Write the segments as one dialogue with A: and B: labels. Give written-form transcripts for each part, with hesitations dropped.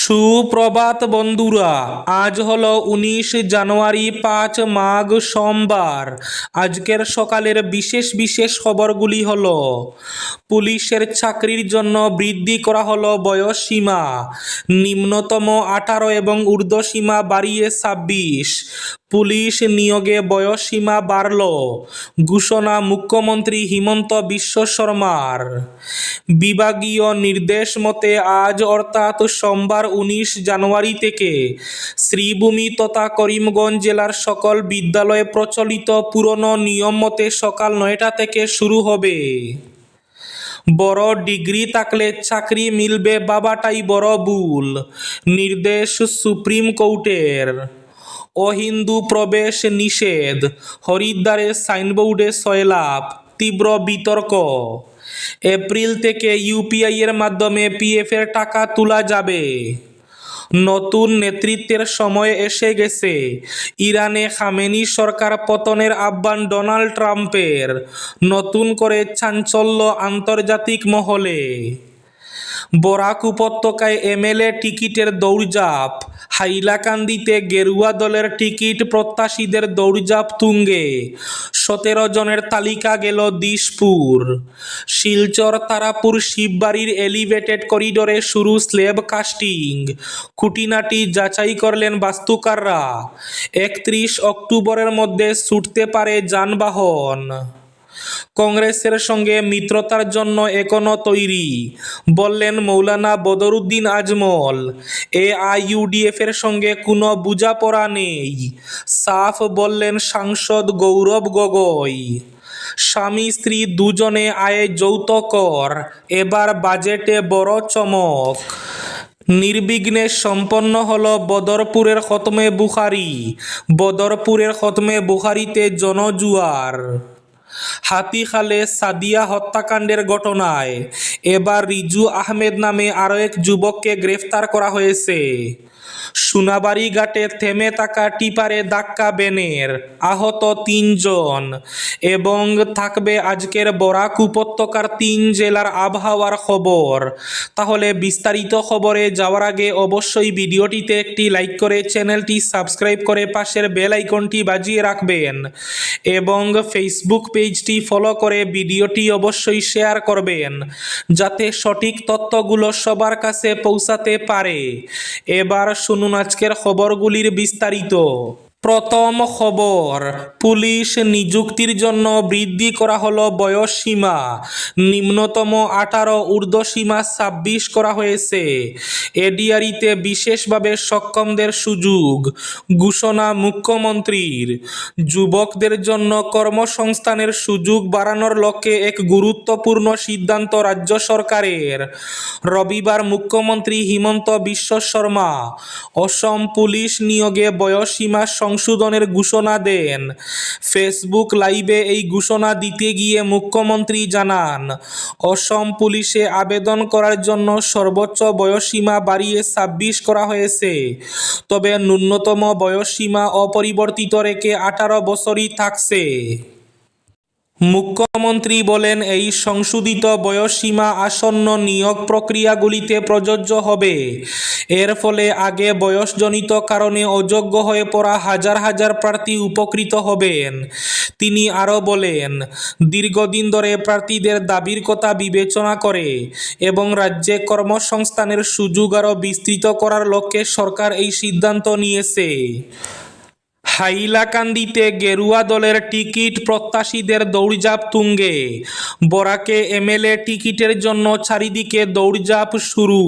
A: সুপ্রভাত বন্ধুরা, আজ হলো 19 জানুয়ারি, 5 মাঘ সোমবার। আজকের সকালের বিশেষ বিশেষ খবরগুলি হলো: পুলিশের চাকরির জন্য বৃদ্ধি করা হলো বয়সসীমা, নিম্নতম 18 এবং ঊর্ধ্বসীমা বাড়িয়ে 26। পুলিশ নিয়োগে বয়সসীমা বাড়ল, ঘোষণা মুখ্যমন্ত্রী হিমন্ত বিশ্ব শর্মার। বিভাগীয় নির্দেশ মতে আজ অর্থাৎ সোমবার 19 জানুয়ারি থেকে শ্রীভূমি তথা করিমগঞ্জ জেলার সকল বিদ্যালয়ে প্রচলিত পুরনো নিয়ম মতে সকাল 9টা থেকে শুরু হবে। বড় ডিগ্রি থাকলে চাকরি মিলবে, বাবাটাই বড় ভুল, নির্দেশ সুপ্রিম কোর্টের। অহিন্দু প্রবেশ নিষেধ, হরিদ্বারে সাইনবোর্ডে সয়লাভ, তীব্র বিতর্ক। এপ্রিল থেকে ইউপিআই এর মাধ্যমে পিএফের টাকা তোলা যাবে। নতুন নেতৃত্বের সময় এসে গেছে, ইরানে খামেনি সরকার পতনের আহ্বান ডোনাল্ড ট্রাম্পের, নতুন করে চাঞ্চল্য আন্তর্জাতিক মহলে। বরাক উপত্যকায় এমএলএ টিকিটের দৌড়ঝাঁপ, হাইলাকান্দিতে গেরুয়া দলের টিকিট প্রত্যাশীদের দৌড়ঝাঁপ তুঙ্গে, 17 জনের তালিকা গেল দিশপুর। শিলচর তারাপুর শিববাড়ির এলিভেটেড করিডোরে শুরু স্ল্যাব কাস্টিং, খুঁটিনাটি যাচাই করলেন বাস্তুকাররা। 31 অক্টোবরের মধ্যে ছুটতে পারে যানবাহন। কংগ্রেসের সঙ্গে মিত্রতার জন্য এখনো তৈরি, বললেন মৌলানা বদরুদ্দিন আজমল। এআইইউডিএফ এর সঙ্গে কোনো বোঝাপড়া নেই, সাফ বললেন সাংসদ গৌরব গগৈ। স্বামী স্ত্রী দুজনে আয়ে যৌথ কর, এবার বাজেটে বড় চমক। নির্বিঘ্নে সম্পন্ন হলো বদরপুরের খতমে বুখারি, বদরপুরের খতমে বুখারিতে জনজুয়ার। হাতিখালে সাদিয়া হত্যাকাণ্ডের ঘটনায় এবার রিজু আহমেদ নামে আরও এক যুবককে গ্রেফতার করা হয়েছে। সোনাবাড়ি ঘাটে থেমে থাকা টিপারে ধাক্কা ভ্যানের, আহত 3 জন। এবং থাকবে আজকের বরাক উপত্যকার 3 জেলার আবহাওয়ার খবর। তাহলে বিস্তারিত খবরে যাওয়ার আগে অবশ্যই ভিডিওটিতে একটি লাইক করে চ্যানেলটি সাবস্ক্রাইব করে পাশের বেল আইকনটি বাজিয়ে রাখবেন এবং ফেসবুক পেজটি ফলো করে ভিডিওটি অবশ্যই শেয়ার করবেন, যাতে সঠিক তথ্যগুলো সবার কাছে পৌঁছাতে পারে। এবার শুনুন আজকের খবরগুলির বিস্তারিত। প্রথম খবর, পুলিশ নিযুক্তির জন্য বৃদ্ধি করা হলো বয়সসীমা, নিম্নতম 18, ঊর্ধ্বসীমা 26 করা হয়েছে। এডিআরিতে বিশেষভাবে সক্ষমদের সুযোগ, ঘোষণা মুখ্যমন্ত্রীর। যুবকদের জন্য কর্মসংস্থানের সুযোগ বাড়ানোর লক্ষ্যে এক গুরুত্বপূর্ণ সিদ্ধান্ত রাজ্য সরকারের। রবিবার মুখ্যমন্ত্রী হিমন্ত বিশ্ব শর্মা অসম পুলিশ নিয়োগে বয়সসীমা সংশোধনের ঘোষণা দেন। ফেসবুক লাইভে এই ঘোষণা দিতে গিয়ে মুখ্যমন্ত্রী জানান, অসম পুলিশে আবেদন করার জন্য সর্বোচ্চ বয়সসীমা বাড়িয়ে 26 করা হয়েছে, তবে ন্যূনতম বয়সসীমা অপরিবর্তিত রেখে 18 বছরই থাকছে। মুখ্যমন্ত্রী বলেন, এই সংশোধিত বয়সসীমা আসন্ন নিয়োগ প্রক্রিয়াগুলিতে প্রযোজ্য হবে। এর ফলে আগে বয়সজনিত কারণে অযোগ্য হয়ে পড়া হাজার হাজার প্রার্থী উপকৃত হবেন। তিনি আরও বলেন, দীর্ঘদিন ধরে প্রার্থীদের দাবির কথা বিবেচনা করে এবং রাজ্যে কর্মসংস্থানের সুযোগ আরও বিস্তৃত করার লক্ষ্যে সরকার এই সিদ্ধান্ত নিয়েছে। হাইলাকান্দিতে গেরুয়া দলের টিকিট প্রত্যাশীদের দৌড়ঝাঁপ তুঙ্গে, বরাকে এমএলএ টিকিটের জন্য চারিদিকে দৌড়ঝাঁপ শুরু।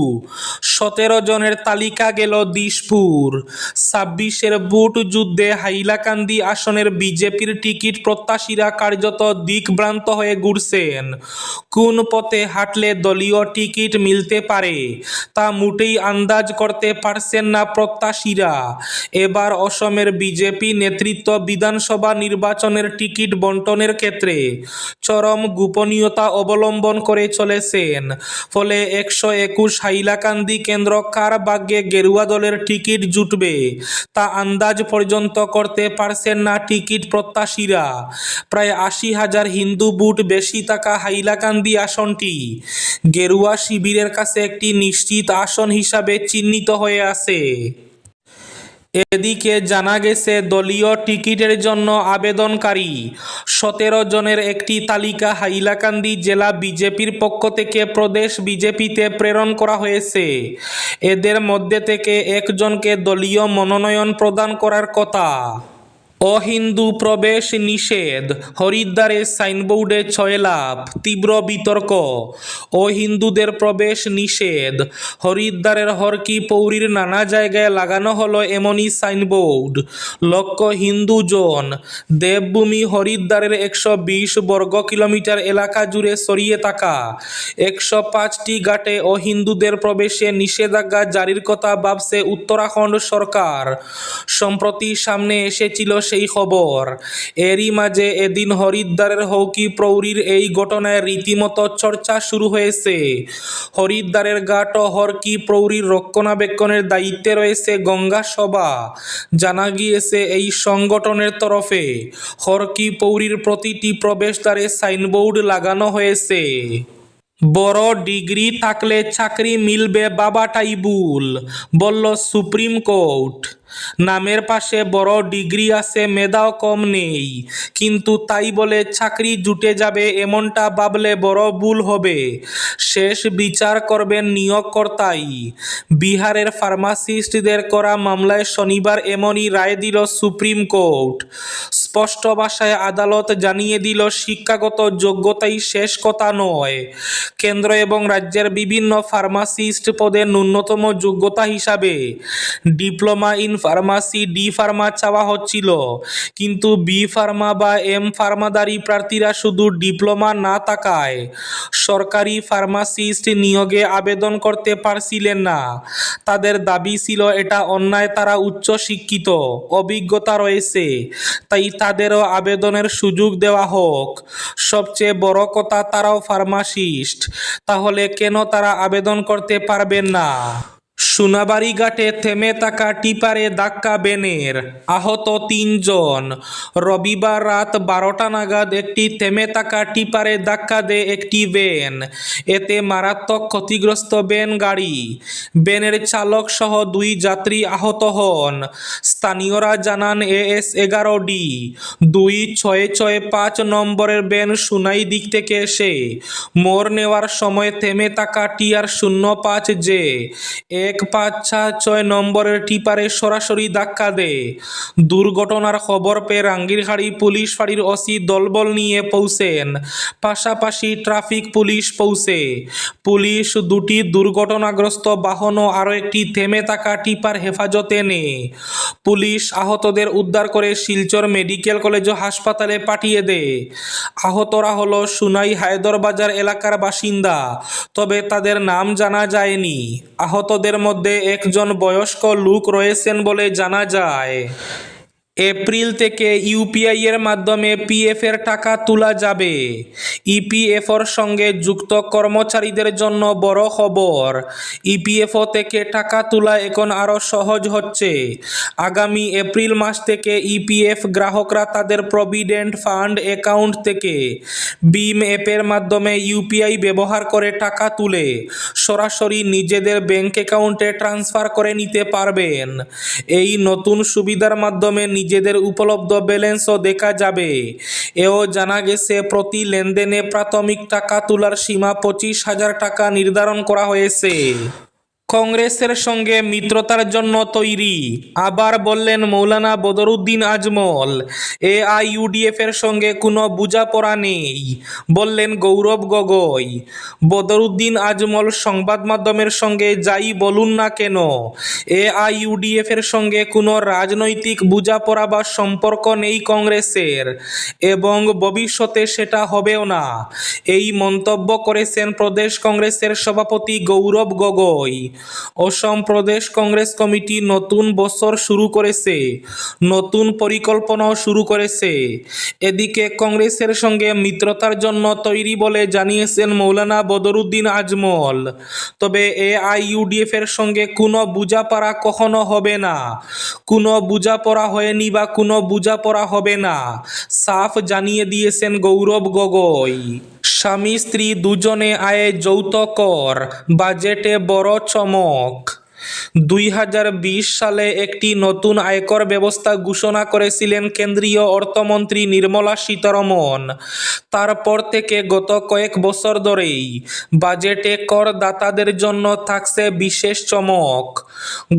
A: 17 জনের তালিকা গেল দিশপুর। 26-এর ভোট যুদ্ধে হাইলাকান্দি আসনের বিজেপির টিকিট প্রত্যাশীরা কার্যত দিকভ্রান্ত হয়ে ঘুরছেন। কোন পথে হাঁটলে দলীয় টিকিট মিলতে পারে তা মোটেই আন্দাজ করতে পারছেন না প্রত্যাশীরা। এবার অসমের বিজেপি বিজেপি নেতৃত্ব বিধানসভা নির্বাচনের টিকিট বণ্টনের ক্ষেত্রে চরম গোপনীয়তা অবলম্বন করে চলেছেন। ফলে 121 হাইলাকান্দি কেন্দ্র কার ভাগ্যে গেরুয়া দলের টিকিট জুটবে তা আন্দাজ পর্যন্ত করতে পারছেন না টিকিট প্রত্যাশীরা। প্রায় 80,000 হিন্দু ভোট বেশি থাকা হাইলাকান্দি আসনটি গেরুয়া শিবিরের কাছে একটি নিশ্চিত আসন হিসাবে চিহ্নিত হয়ে আছে। এদিকে জানা গেছে দলীয় টিকিটের জন্য আবেদনকারী 17 জনের একটি তালিকা হাইলাকান্দি জেলা বিজেপির পক্ষ থেকে প্রদেশ বিজেপিতে প্রেরণ করা হয়েছে। এদের মধ্যে থেকে একজনকে দলীয় মনোনয়ন প্রদান করার কথা। অহিন্দু প্রবেশ নিষেধ, হরিদ্বারে সাইনবোর্ডে ছয়লাভ, তীব্র বিতর্ক। অহিন্দুদের প্রবেশ নিষেধ, হরিদ্বারের হরকি পৌরীর নানা জায়গায় লাগানো হলো এমনই সাইনবোর্ড। লক্ষ্য হিন্দু জন। দেবভূমি হরিদ্বারের 120 বর্গ কিলোমিটার এলাকা জুড়ে ছড়িয়ে থাকা 105টি ঘাটে অহিন্দুদের প্রবেশে নিষেধাজ্ঞা জারির কথা ভাবছে উত্তরাখণ্ড সরকার। সম্প্রতি সামনে এসেছিল সেই খবর। এরই মাঝে এদিন হরিদ্বারের হৌকি প্রৌরীর এই ঘটনায় রীতিমতো চর্চা শুরু হয়েছে। হরিদ্বারের ঘাট ও হরকি প্রৌরীর রক্ষণাবেক্ষণের দায়িত্বে রয়েছে গঙ্গা সভা। জানা গিয়েছে এই সংগঠনের তরফে হরকি পৌরীর প্রতিটি প্রবেশদ্বারে সাইনবোর্ড লাগানো হয়েছে। বড় ডিগ্রি থাকলে চাকরি মিলবে বাবাটাই ভুল, বলল সুপ্রিম কোর্ট। নামের পাশে বড় ডিগ্রি আছে, মেধাও কম নেই, কিন্তু তাই বলে চাকরি জুটে যাবে এমনটা ভাবলে বড় ভুল হবে। শেষ বিচার করবেন নিয়োগকর্তাই। বিহারের ফার্মাসিস্টদের করা মামলায় শনিবার এমনই রায় দিল সুপ্রিম কোর্ট। স্পষ্ট ভাষায় আদালত জানিয়ে দিল শিক্ষাগত যোগ্যতাই শেষ কথা নয়। কেন্দ্র এবং রাজ্যের বিভিন্ন ফার্মাসিস্ট পদে ন্যূনতম যোগ্যতা হিসাবে diploma in pharmacy D Pharma চাওয়া হচ্ছিল, কিন্তু বি ফার্মা বা এম ফার্মাধারী প্রার্থীরা শুধু ডিপ্লোমা না থাকায় সরকারি ফার্মাসিস্ট নিয়োগে আবেদন করতে পারছিলেন না। তাদের দাবি ছিল এটা অন্যায়, তারা উচ্চ শিক্ষিত, অভিজ্ঞতা রয়েছে, তাই তাদেরও আবেদনের সুযোগ দেওয়া হোক। সবচেয়ে বড় কথা, তারাও ফার্মাসিস্ট, তাহলে কেন তারা আবেদন করতে পারবেন না? সোনাবাড়ি ঘাটে থেমে থাকা টিপারে ধাক্কা ভ্যানের, আহত 3 জন। রবিবার রাত 12টা নাগাদ একটি থেমে থাকা টিপারে ধাক্কা দেয় একটি ভ্যান। এতে মারাত্মক ক্ষতিগ্রস্ত ভ্যান গাড়ি। ভ্যানের চালক সহ 2 যাত্রী আহত হন। স্থানীয়রা জানান AS 11D 2665 নম্বরের ভ্যান সুনাই দিক থেকে এসে মোড় নেওয়ার সময় থেমে থাকা TR05J 1566 নম্বরের টিপারে সরাসরি ধাক্কা দেয়। দুর্ঘটনার খবর পেয়ে রাঙ্গিরহাড়ি পুলিশ ফাঁড়ির ওসি দলবল নিয়ে পৌঁছেন, পাশাপাশি ট্রাফিক পুলিশ পৌঁছে। পুলিশ 2টি দুর্ঘটনাগ্রস্ত বাহন ও আরও একটি থেমে থাকা টিপার হেফাজতে নেয়। পুলিশ আহতদের উদ্ধার করে শিলচর মেডিকেল কলেজ ও হাসপাতালে পাঠিয়ে দেয়। আহতরা হল সুনাই হায়দরবাজার এলাকার বাসিন্দা, তবে তাদের নাম জানা যায়নি। আহতদের মধ্যে একজন বয়স্ক লোক রয়েছেন বলে জানা যায়। এপ্রিল থেকে ইউপিআই এর মাধ্যমে পিএফ এর টাকা তোলা যাবে। ইপিএফওর সঙ্গে যুক্ত কর্মচারীদের জন্য বড় খবর। ইপিএফও থেকে টাকা তোলা এখন আরও সহজ হচ্ছে। আগামী এপ্রিল মাস থেকে ইপিএফ গ্রাহকরা তাদের প্রভিডেন্ট ফান্ড অ্যাকাউন্ট থেকে বিম অ্যাপের মাধ্যমে ইউপিআই ব্যবহার করে টাকা তুলে সরাসরি নিজেদের ব্যাংক অ্যাকাউন্টে ট্রান্সফার করে নিতে পারবেন। এই নতুন সুবিধার মাধ্যমে নিজেদের উপলব্ধ ব্যালেন্সও দেখা যাবে। এও জানা গেছে প্রতি লেনদেনে প্রাথমিক টাকা তোলার সীমা 25,000 টাকা নির্ধারণ করা হয়েছে। কংগ্রেসের সঙ্গে মিত্রতার জন্য তৈরি, আবার বললেন মৌলানা বদরুদ্দিন আজমল। AIUDF এর সঙ্গে কোনো বোঝাপড়া নেই, বললেন গৌরব গগৈ। বদরুদ্দিন আজমল সংবাদ মাধ্যমের সঙ্গে যাই বলুন না কেন, AIUDF এর সঙ্গে কোনো রাজনৈতিক বোঝাপড়া বা সম্পর্ক নেই কংগ্রেসের, এবং ভবিষ্যতে সেটা হবেও না। এই মন্তব্য করেছেন প্রদেশ কংগ্রেসের সভাপতি গৌরব গগৈ। অসম প্রদেশ কংগ্রেস কমিটি নতুন বছর শুরু করেছে, নতুন পরিকল্পনাও শুরু করেছে। এদিকে কংগ্রেসের সঙ্গে মিত্রতার জন্য তৈরি বলে জানিয়েছেন মৌলানা বদরুদ্দিন আজমল। তবে AIUDF এর সঙ্গে কোনো বোঝাপড়া কখনো হবে না, কোনো বোঝাপড়া হয়নি বা কোনো বোঝাপড়া হবে না, সাফ জানিয়ে দিয়েছেন গৌরব গগৈ। স্বামী স্ত্রী দুজনে আয়ে যৌথ কর, বাজেটে বড় চমক। 2020 সালে একটি নতুন আয়কর ব্যবস্থা ঘোষণা করেছিলেন কেন্দ্রীয় অর্থমন্ত্রী নির্মলা সীতারমণ। তারপর থেকে গত কয়েক বছর ধরেই বাজেটে করদাতাদের জন্য থাকছে বিশেষ চমক।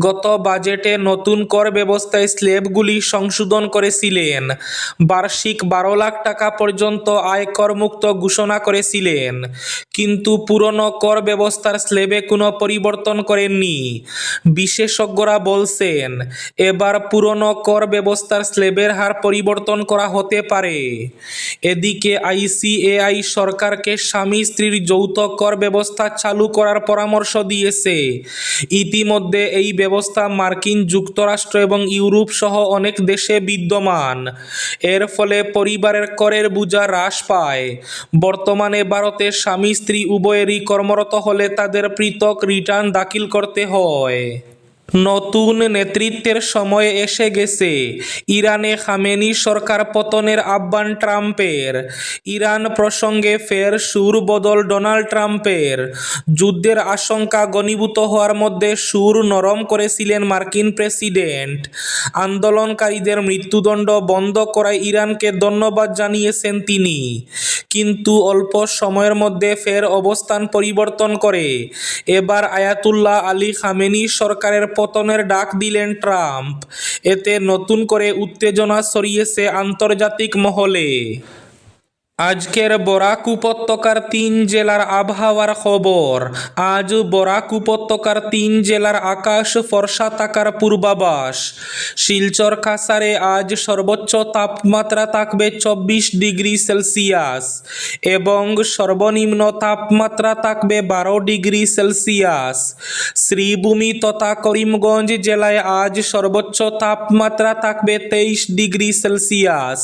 A: গত বাজেটে নতুন কর ব্যবস্থায় স্ল্যাবগুলি সংশোধন করেছিলেন, বার্ষিক 12 লাখ টাকা পর্যন্ত আয়কর মুক্ত ঘোষণা করেছিলেন, কিন্তু পুরনো কর ব্যবস্থার স্ল্যাবে কোনো পরিবর্তন করেননি। বিশেষজ্ঞরা বলছেন এবার পুরনো কর ব্যবস্থার স্ল্যাবের হার পরিবর্তন করা হতে পারে। এদিকে ICAI সরকারকে স্বামী স্ত্রীর যৌথ কর ব্যবস্থা চালু করার পরামর্শ দিয়েছে। ইতিমধ্যে এই ব্যবস্থা মার্কিন যুক্তরাষ্ট্র এবং ইউরোপ সহ অনেক দেশে বিদ্যমান। এর ফলে পরিবারের করের বোঝা হ্রাস পায়। বর্তমানে ভারতে স্বামী স্ত্রী উভয়েরই কর্মরত হলে তাদের পৃথক রিটার্ন দাখিল করতে হয়। নতুন নেতৃত্বের সময় এসে গেছে। ইরানে খামেনি সরকার পতনের আহ্বান ট্রাম্পের। ইরান প্রসঙ্গে ফের সুর বদল ডোনাল্ড ট্রাম্পের। যুদ্ধের আশঙ্কা ঘনীভূত হওয়ার মধ্যে সুর নরম করেছিলেন মার্কিন প্রেসিডেন্ট। আন্দোলনকারীদের মৃত্যুদণ্ড বন্ধ করায় ইরানকে ধন্যবাদ জানিয়েছেন তিনি, কিন্তু অল্প সময়ের মধ্যে ফের অবস্থান পরিবর্তন করে এবার আয়াতুল্লাহ আলী খামেনি সরকারের পতনের ডাক দিলেন ট্রাম্প। এতে নতুন করে উত্তেজনা ছড়িয়েছে আন্তর্জাতিক মহলে। আজকের বরাক উপত্যকার 3 জেলার আবহাওয়ার খবর। আজ বরাক উপত্যকার 3 জেলার আকাশ ফর্সা থাকার পূর্বাভাস। শিলচর কাছাড়ে আজ সর্বোচ্চ তাপমাত্রা থাকবে 24 ডিগ্রি সেলসিয়াস এবং সর্বনিম্ন তাপমাত্রা থাকবে 12 ডিগ্রি সেলসিয়াস। শ্রীভূমি তথা করিমগঞ্জ জেলায় আজ সর্বোচ্চ তাপমাত্রা থাকবে 23 ডিগ্রি সেলসিয়াস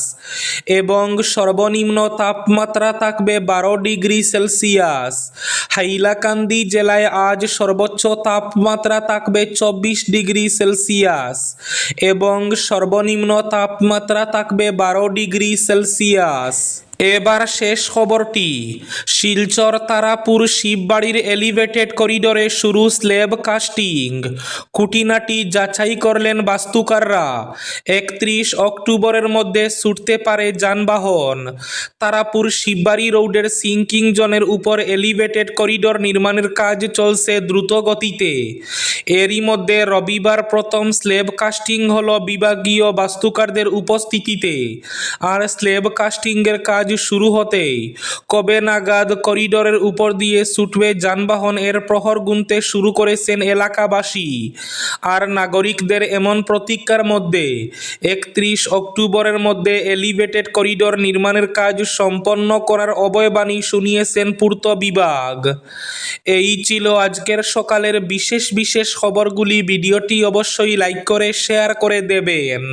A: এবং সর্বনিম্ন তাপমাত্রা থাকবে 12 ডিগ্রি সেলসিয়াস। হাইলাকান্দি জেলায় আজ সর্বোচ্চ তাপমাত্রা থাকবে 24 ডিগ্রি সেলসিয়াস এবং সর্বনিম্ন তাপমাত্রা থাকবে 12 ডিগ্রি সেলসিয়াস। এবার শেষ খবরটি। শিলচর তারাপুর শিববাড়ির এলিভেটেড করিডোরে শুরু স্ল্যাব কাস্টিং। খুঁটিনাটি যাচাই করলেন বাস্তুকাররা। 31 অক্টোবরের মধ্যে ছুটতে পারে যানবাহন। তারাপুর শিববাড়ি রোডের সিঙ্কিং জোনের উপর এলিভেটেড করিডোর নির্মাণের কাজ চলছে দ্রুত গতিতে। এরই মধ্যে রবিবার প্রথম স্ল্যাব কাস্টিং হলো বিভাগীয় বাস্তুকারদের উপস্থিতিতে। আর স্ল্যাব কাস্টিংয়ের কাজ শুরু হতেই কবে নাগাদ করিডোরের উপর দিয়ে ছুটবে যানবাহন এর প্রহর গুনতে শুরু করেছেন এলাকাবাসী। আর নাগরিকদের এমন প্রতীক্ষার মধ্যে 31 অক্টোবরের মধ্যে এলিভেটেড করিডোর নির্মাণের কাজ সম্পন্ন করার অভয়বাণী শুনিয়েছেন পূর্ত বিভাগ। এই ছিল আজকের সকালের বিশেষ বিশেষ খবরগুলি। ভিডিওটি অবশ্যই লাইক করে শেয়ার করে দেবেন।